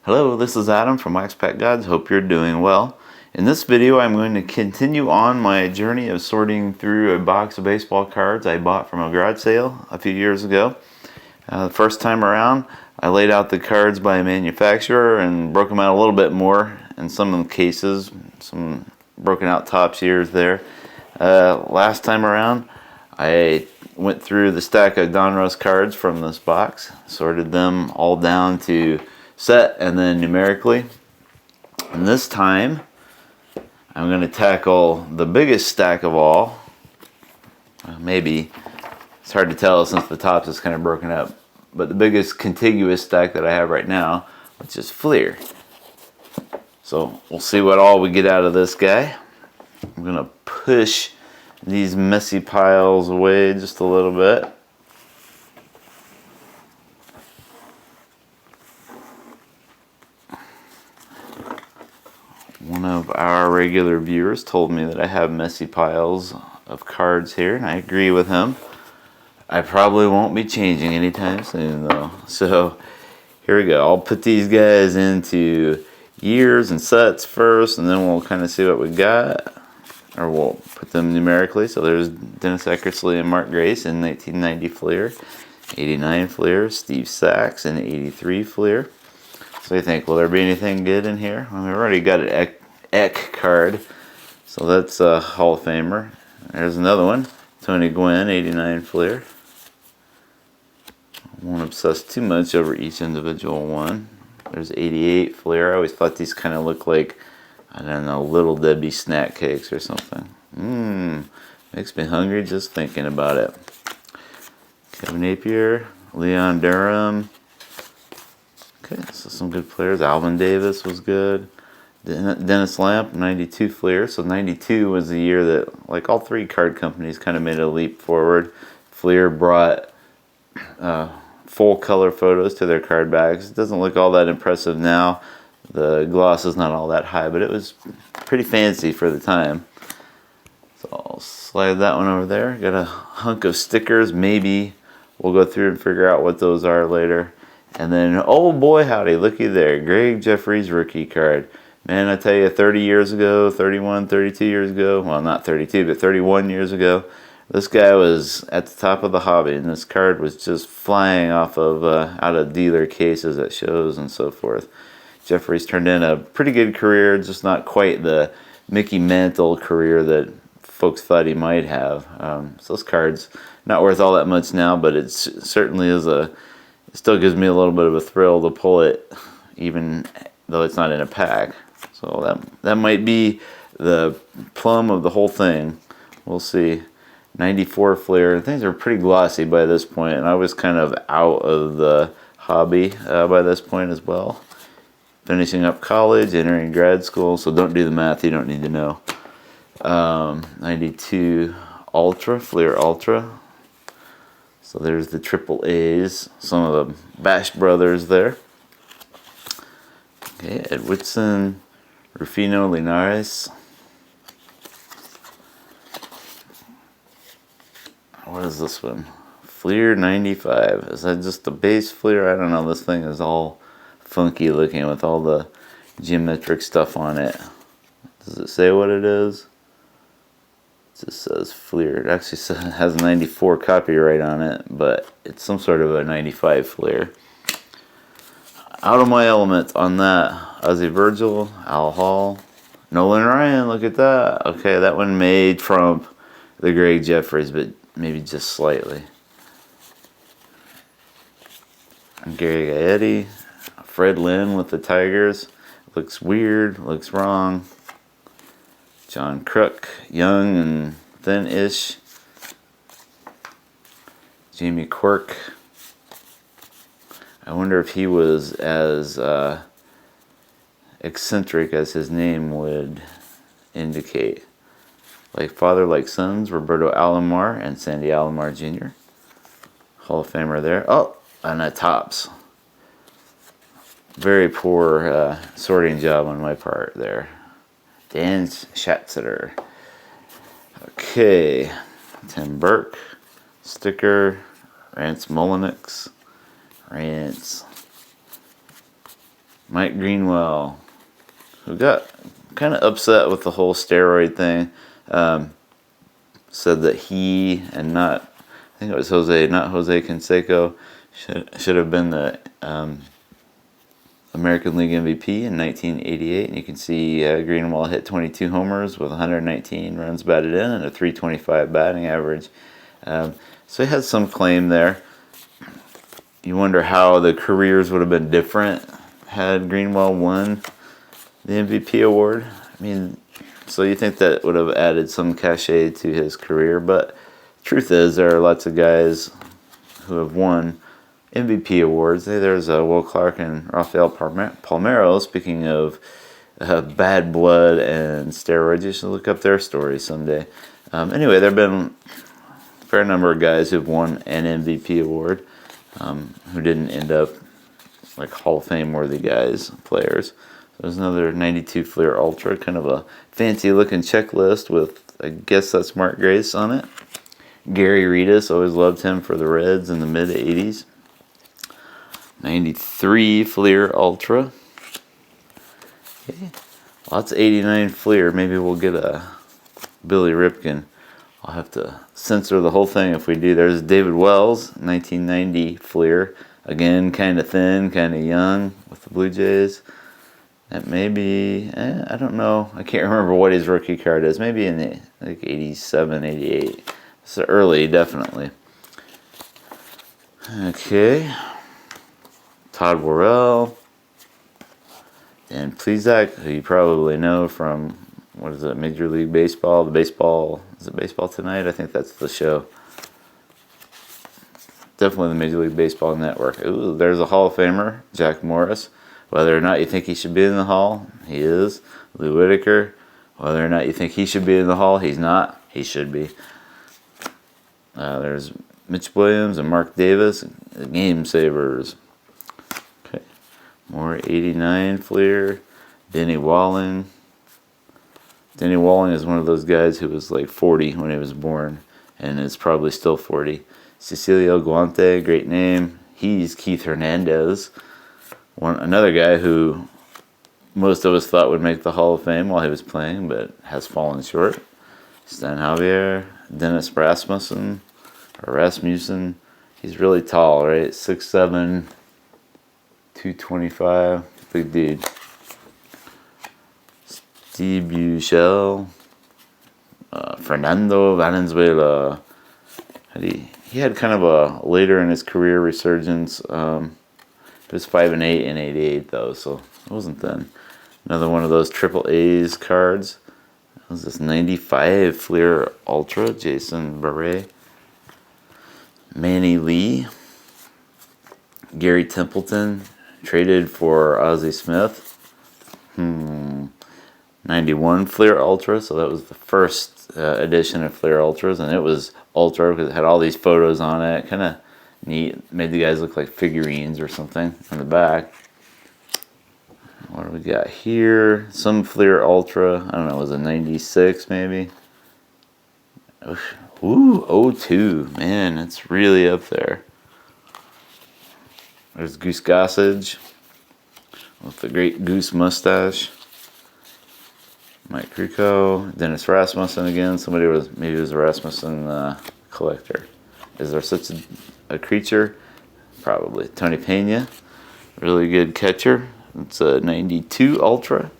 Hello, this is Adam from Wax Pack Gods. Hope you're doing well. In this video, I'm going to continue on my journey of sorting through a box of baseball cards I bought from a garage sale a few years ago. The first time around, I laid out the cards by manufacturer and broke them out a little bit more in some of the cases, some broken out tops here there. Last time around, I went through the stack of Donruss cards from this box, sorted them all down to set and then numerically. And this time I'm going to tackle the biggest stack of all. Maybe it's hard to tell since the top is kind of broken up, but the biggest contiguous stack that I have right now, which is Fleer. So we'll see what all we get out of this guy. I'm going to push these messy piles away just a little bit. One of our regular viewers told me that I have messy piles of cards here, and I agree with him. I probably won't be changing anytime soon though. So here we go. I'll put these guys into years and sets first, and then we'll kind of see what we got, or we'll put them numerically. So there's Dennis Eckersley and Mark Grace in 1990 Fleer, 89 Fleer, Steve Sachs in 83 Fleer. So you think, will there be anything good in here? Well, we've already got an Eck card, so that's a Hall of Famer. There's another one, Tony Gwynn, 89 Fleer. I won't obsess too much over each individual one. There's 88 Fleer. I always thought these kind of look like, I don't know, Little Debbie snack cakes or something. Makes me hungry just thinking about it. Kevin Napier, Leon Durham. Okay, so some good players. Alvin Davis was good. Dennis Lamp, 92 Fleer. So 92 was the year that, like, all three card companies kind of made a leap forward. Fleer brought full color photos to their card backs. It doesn't look all that impressive now. The gloss is not all that high, but it was pretty fancy for the time. So I'll slide that one over there. Got a hunk of stickers. Maybe we'll go through and figure out what those are later. And then, oh boy howdy, looky there, Greg Jeffries rookie card. Man, I tell you, 30 years ago, 31, 32 years ago, well, not 32, but 31 years ago, this guy was at the top of the hobby, and this card was just flying off of, out of dealer cases at shows and so forth. Jeffries turned in a pretty good career, just not quite the Mickey Mantle career that folks thought he might have. So this card's not worth all that much now, but it certainly is it still gives me a little bit of a thrill to pull it, even though it's not in a pack. So that might be the plum of the whole thing. We'll see. 94 Fleer. Things are pretty glossy by this point, and I was kind of out of the hobby by this point as well. Finishing up college, entering grad school, so don't do the math, you don't need to know. 92 Ultra, Fleer Ultra. So there's the triple A's, some of the Bash brothers there. Okay, Edwardson, Rufino, Linares. What is this one? Fleer 95. Is that just the base Fleer? I don't know. This thing is all funky looking with all the geometric stuff on it. Does it say what it is? It just says Fleer. It actually has a 94 copyright on it, but it's some sort of a 95 Fleer. Out of my element on that. Ozzie Virgil, Al Hall, Nolan Ryan, look at that. Okay, that one may trump the Greg Jeffries, but maybe just slightly. And Gary Gaetti, Fred Lynn with the Tigers. Looks weird, looks wrong. John Crook, young and thin-ish. Jamie Quirk. I wonder if he was as eccentric as his name would indicate. Like father, like sons, Roberto Alomar and Sandy Alomar Jr. Hall of Famer there. Oh, and a Topps. Very poor sorting job on my part there. Dan Schatzeder. Okay, Tim Burke, sticker, Rance Mulliniks, Rance, Mike Greenwell, who got kind of upset with the whole steroid thing. Said that he and not, I think it was Jose, not Jose Canseco, should have been the American League MVP in 1988. And you can see Greenwell hit 22 homers with 119 runs batted in and a 325 batting average. So he has some claim there. You wonder how the careers would have been different had Greenwell won the MVP award. I mean, so you think that would have added some cachet to his career, but truth is there are lots of guys who have won MVP awards. There's Will Clark and Rafael Palmeiro. Speaking of bad blood and steroids, you should look up their stories someday. Anyway, there have been a fair number of guys who've won an MVP award who didn't end up like Hall of Fame worthy players. There's another 92 Fleer Ultra, kind of a fancy looking checklist with, I guess that's Mark Grace on it. Gary Reedus, always loved him for the Reds in the mid 80s. 93 Fleer Ultra. Okay. Lots of 89 Fleer. Maybe we'll get a Billy Ripken. I'll have to censor the whole thing if we do. There's David Wells, 1990 Fleer. Again, kind of thin, kind of young with the Blue Jays. That may be, I don't know. I can't remember what his rookie card is. Maybe in the 87, 88. It's early, definitely. Okay. Todd Worrell. Dan Plesac, who you probably know from, what is it, Major League Baseball? Is it Baseball Tonight? I think that's the show. Definitely the Major League Baseball Network. Ooh, there's a Hall of Famer, Jack Morris. Whether or not you think he should be in the Hall, he is. Lou Whitaker. Whether or not you think he should be in the Hall, he's not. He should be. There's Mitch Williams and Mark Davis, the Game Savers. Okay. More 89 Fleer. Denny Walling. Denny Walling is one of those guys who was like 40 when he was born and is probably still 40. Cecilio Guante, great name. He's Keith Hernandez. Another guy who most of us thought would make the Hall of Fame while he was playing, but has fallen short. Stan Javier, Dennis Rasmussen. He's really tall, right? 6'7", 225. Big dude. Steve Buechel. Fernando Valenzuela. He had kind of a later in his career resurgence. He was 5'8" in '88 though, so it wasn't then. Another one of those triple A's cards. That was this 95 Fleer Ultra, Jason Barre. Manny Lee. Gary Templeton, traded for Ozzie Smith. 91 Fleer Ultra, so that was the first edition of Fleer Ultras, and it was Ultra because it had all these photos on it. Kind of neat. Made the guys look like figurines or something on the back. What do we got here? Some Fleer Ultra. I don't know, was it 96 maybe? Ooh, 02. Man, it's really up there. There's Goose Gossage with the great goose mustache. Mike Rico, Dennis Rasmussen again. Maybe it was a Rasmussen collector. Is there such a creature? Probably. Tony Pena, really good catcher. It's a 92 Ultra.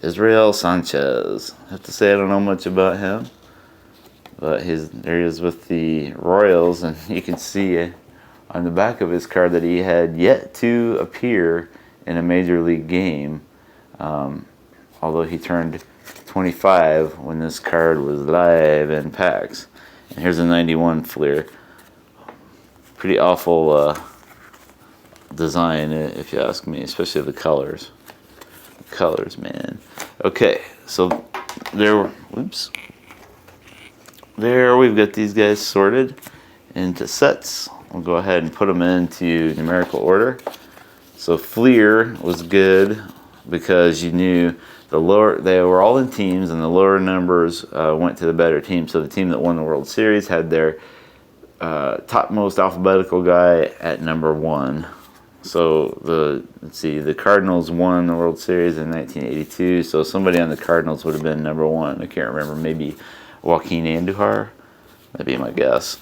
Israel Sanchez. I have to say I don't know much about him, but there he is with the Royals, and you can see on the back of his card that he had yet to appear in a major league game, although he turned 25 when this card was live in packs. And here's a 91 Fleer. Pretty awful design, if you ask me, especially the colors. The colors, man. Okay, so there we've got these guys sorted into sets. We'll go ahead and put them into numerical order. So Fleer was good because you knew they were all in teams, and the lower numbers went to the better team. So the team that won the World Series had their topmost alphabetical guy at number 1. So let's see, the Cardinals won the World Series in 1982. So somebody on the Cardinals would have been number one. I can't remember. Maybe Joaquin Andujar. That'd be my guess.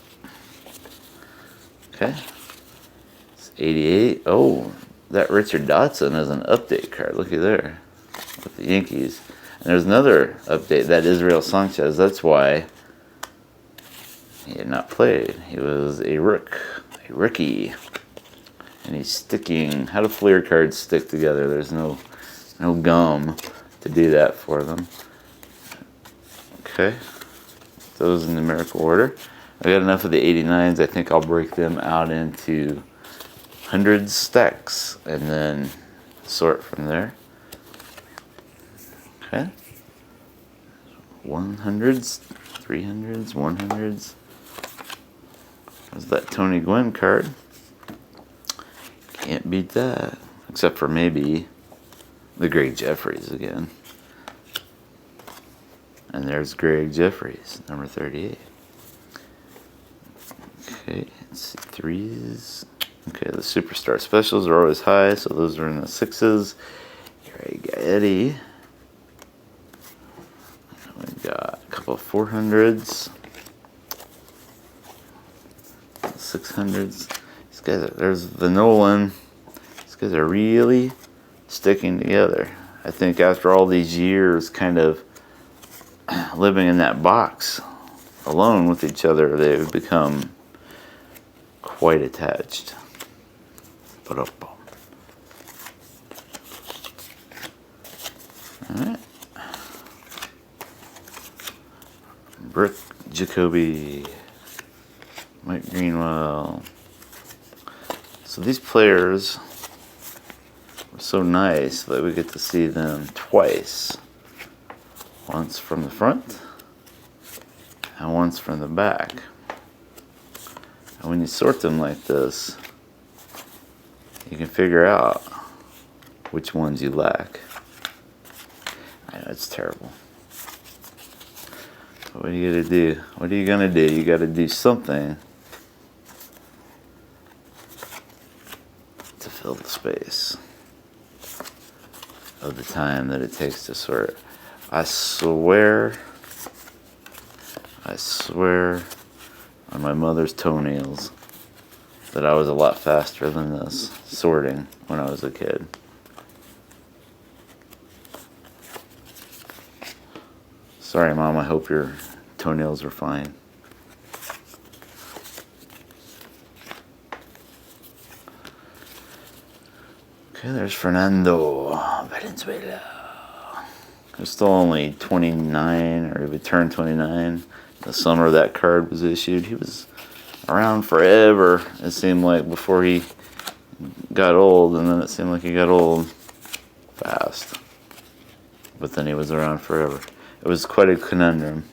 Okay. It's 88. Oh, that Richard Dotson is an update card. Looky there. With the Yankees. And there's another update. That Israel Sanchez. That's why he had not played. He was a rookie. And he's sticking. How do Fleer cards stick together? There's no gum to do that for them. Okay. Those in numerical order. I got enough of the 89s. I think I'll break them out into hundreds stacks and then sort from there. Okay. 100s, 300s, 100s. There's that Tony Gwynn card. Can't beat that. Except for maybe the Greg Jeffries again. And there's Greg Jeffries, number 38. Okay, let's see, threes. Okay, the Superstar Specials are always high, so those are in the sixes. Here I got Eddie. We got a couple of 400s. 600s. These guys are, there's the Nolan. These guys are really sticking together. I think after all these years kind of living in that box alone with each other, they've become quite attached. Alright. Brooke Jacoby. Mike Greenwell. So these players were so nice that we get to see them twice. Once from the front and once from the back. And when you sort them like this, you can figure out which ones you lack. I know it's terrible. But what are you gonna do? What are you gonna do? You gotta do something to fill the space of the time that it takes to sort. I swear on my mother's toenails that I was a lot faster than this sorting when I was a kid. Sorry, Mom, I hope your toenails are fine. Okay, there's Fernando Valenzuela. He's still only 29, or he would turn 29 the summer that card was issued. He was around forever, it seemed like, before he got old, and then it seemed like he got old fast. But then he was around forever. It was quite a conundrum.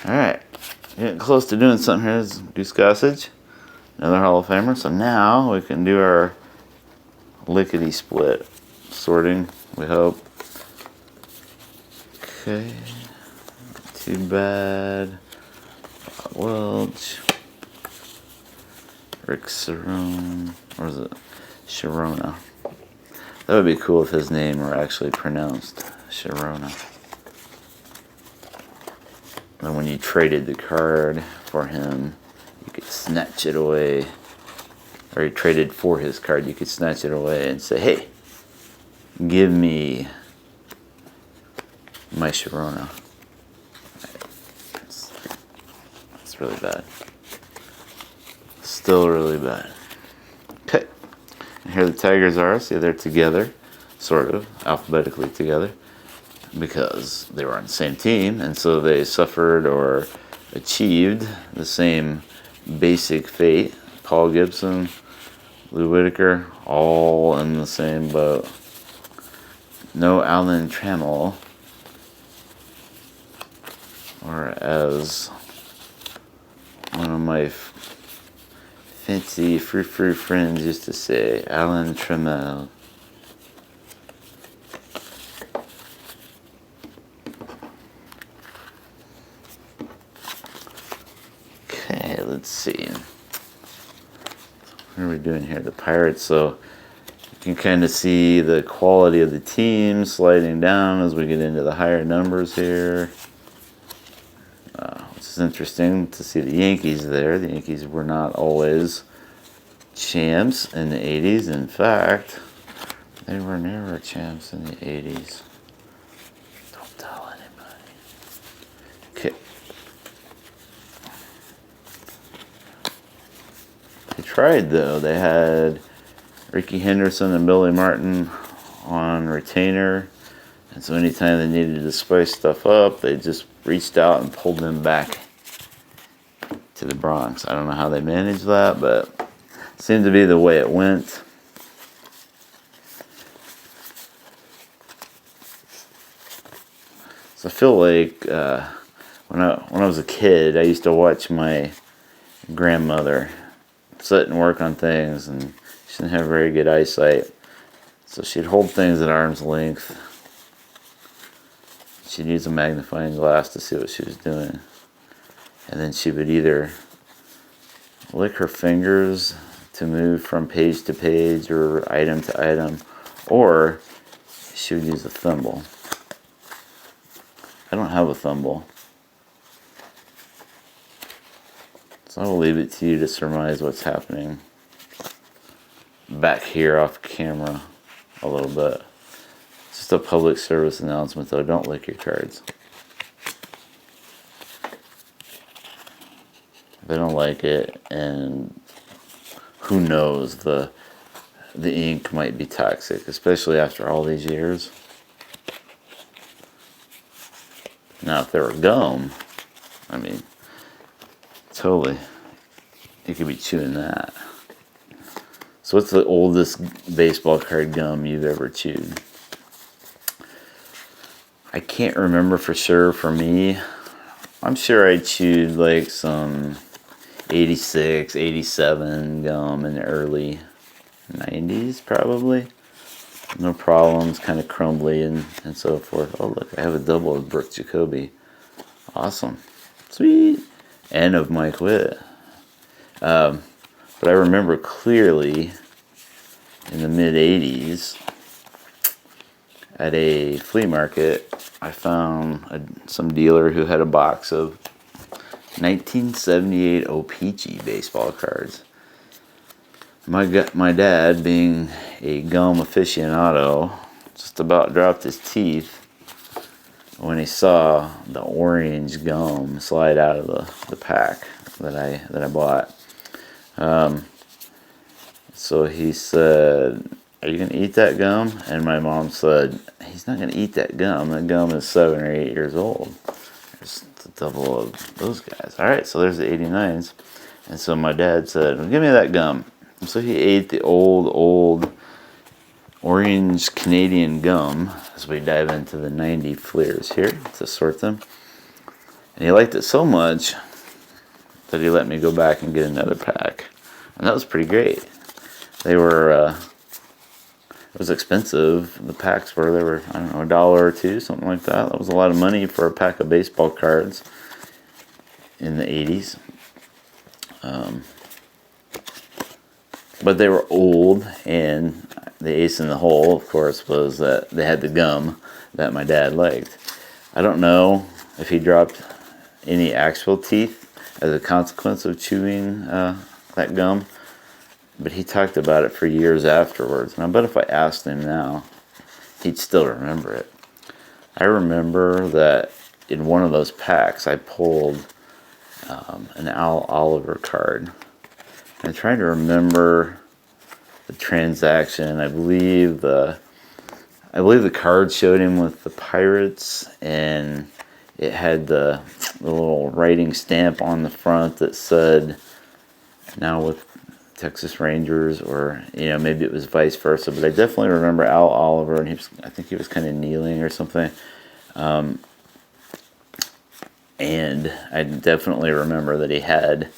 Alright, getting close to doing something here. Is Goose Gossage, another Hall of Famer. So now we can do our lickety split sorting, we hope. Okay, too bad. Welch, Rick Cerrone, or is it Sharona? That would be cool if his name were actually pronounced Sharona. And when you traded the card for him, you could snatch it away. Or you traded for his card, you could snatch it away and say, hey, give me my Sharona. It's really bad. Still really bad. Okay. And here the Tigers are. See, they're together, sort of, alphabetically together, because they were on the same team, and so they suffered or achieved the same basic fate. Paul Gibson, Lou Whitaker, all in the same boat. No Alan Trammell, or as one of my fancy frou-frou friends used to say, Alan Trammell. Okay, let's see. Here we we doing here? The Pirates. So you can kind of see the quality of the team sliding down as we get into the higher numbers here. Which is interesting to see the Yankees there. The Yankees were not always champs in the 80s. In fact, they were never champs in the 80s. Don't tell anybody. Okay. They tried, though. They had Ricky Henderson and Billy Martin on retainer. And so anytime they needed to spice stuff up, they just reached out and pulled them back to the Bronx. I don't know how they managed that, but it seemed to be the way it went. So I feel like when I was a kid, I used to watch my grandmother sit and work on things, and she didn't have very good eyesight. So she'd hold things at arm's length. She'd use a magnifying glass to see what she was doing. And then she would either lick her fingers to move from page to page or item to item, or she would use a thimble. I don't have a thimble, so I will leave it to you to surmise what's happening back here off camera a little bit. Just a public service announcement, though. Don't lick your cards. They don't like it, and who knows, the ink might be toxic, especially after all these years. Now, if they were gum, I mean, totally, you could be chewing that. So what's the oldest baseball card gum you've ever chewed? I can't remember for sure for me. I'm sure I chewed like some 86, 87 gum in the early 90s probably. No problems, kind of crumbly and so forth. Oh look, I have a double of Brooke Jacoby. Awesome. Sweet. And of Mike Witt. But I remember clearly in the mid 80s at a flea market, I found some dealer who had a box of 1978 o-pee-chee baseball cards. My dad, being a gum aficionado, just about dropped his teeth when he saw the orange gum slide out of the pack that I bought. So he said, "Are you gonna eat that gum?" And my mom said, "He's not gonna eat that gum. That gum is 7 or 8 years old." There's the double of those guys. All right, so there's the 89s. And so my dad said, "Well, give me that gum." And so he ate the old orange Canadian gum as we dive into the 90 flares here to sort them. And he liked it so much that he let me go back and get another pack. And that was pretty great. They were, it was expensive. The packs they were, I don't know, $1 or $2, something like that. That was a lot of money for a pack of baseball cards in the 80s. But they were old, and the ace in the hole, of course, was that they had the gum that my dad liked. I don't know if he dropped any actual teeth as a consequence of chewing that gum, but he talked about it for years afterwards. And I bet if I asked him now, he'd still remember it. I remember that in one of those packs, I pulled an Al Oliver card. I'm trying to remember the transaction. I believe the card showed him with the Pirates, and it had the little writing stamp on the front that said, "Now with Texas Rangers," or maybe it was vice versa. But I definitely remember Al Oliver, and I think he was kind of kneeling or something. And I definitely remember that he had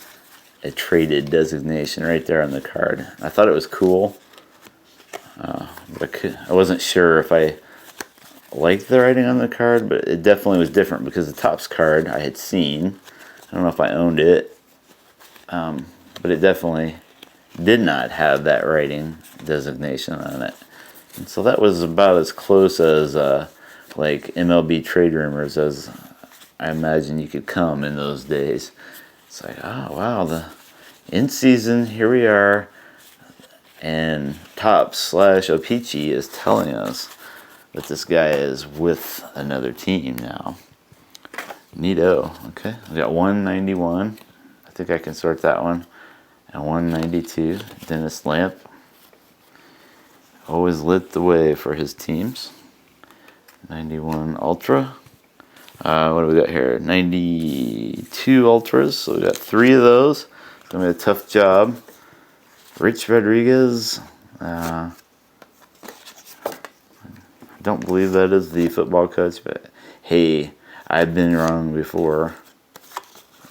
a traded designation right there on the card. I thought it was cool, but I wasn't sure if I liked the writing on the card, but it definitely was different because the Topps card I had seen. I don't know if I owned it, but it definitely did not have that writing designation on it. And so that was about as close as like MLB trade rumors as I imagine you could come in those days. It's like, oh wow, the in season, here we are, and Topps / o-pee-chee is telling us that this guy is with another team now. Neato. Okay, we got 191. I think I can sort that one. And 192. Dennis Lamp. Always lit the way for his teams. 91 Ultra. What do we got here? 92 Ultras. So we got 3 of those. It's gonna be a tough job. Rich Rodriguez. I don't believe that is the football coach, but hey, I've been wrong before.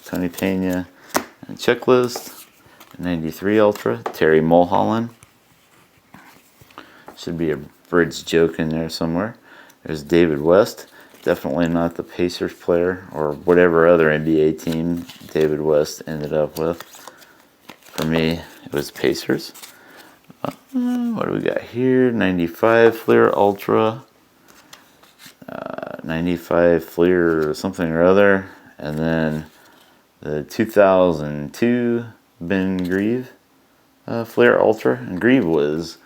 Tony Pena and Checklist. 93 Ultra. Terry Mulholland. Should be a bridge joke in there somewhere. There's David West. Definitely not the Pacers player or whatever other NBA team David West ended up with. For me, it was Pacers. What do we got here? 95 Fleer Ultra. 95 Fleer something or other. And then the 2002 Ben Grieve Fleer Ultra. And Grieve was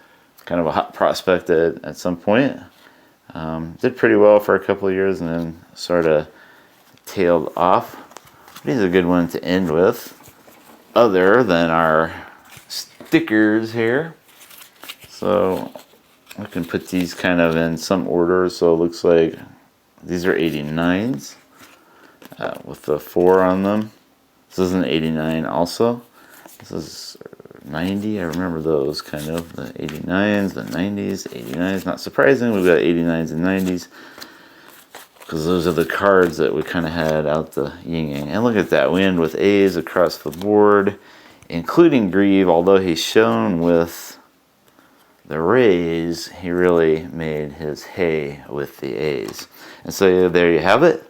kind of a hot prospect at some point. Did pretty well for a couple of years and then sort of tailed off. But he's a good one to end with, other than our stickers here. So I can put these kind of in some order. So it looks like these are 89s with the 4 on them. This is an 89 also. This is 90, I remember those kind of, the 89s, the 90s, 89s. Not surprising, we've got 89s and 90s because those are the cards that we kind of had out the yin-yang. And look at that, we end with A's across the board, including Grieve. Although he's shown with the Rays, he really made his hay with the A's. And so there you have it.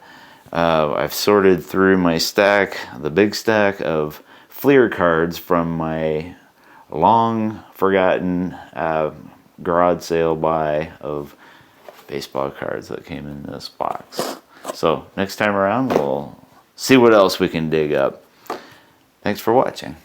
I've sorted through my stack, the big stack of Fleer cards from my long forgotten garage sale buy of baseball cards that came in this box. So next time around we'll see what else we can dig up. Thanks for watching.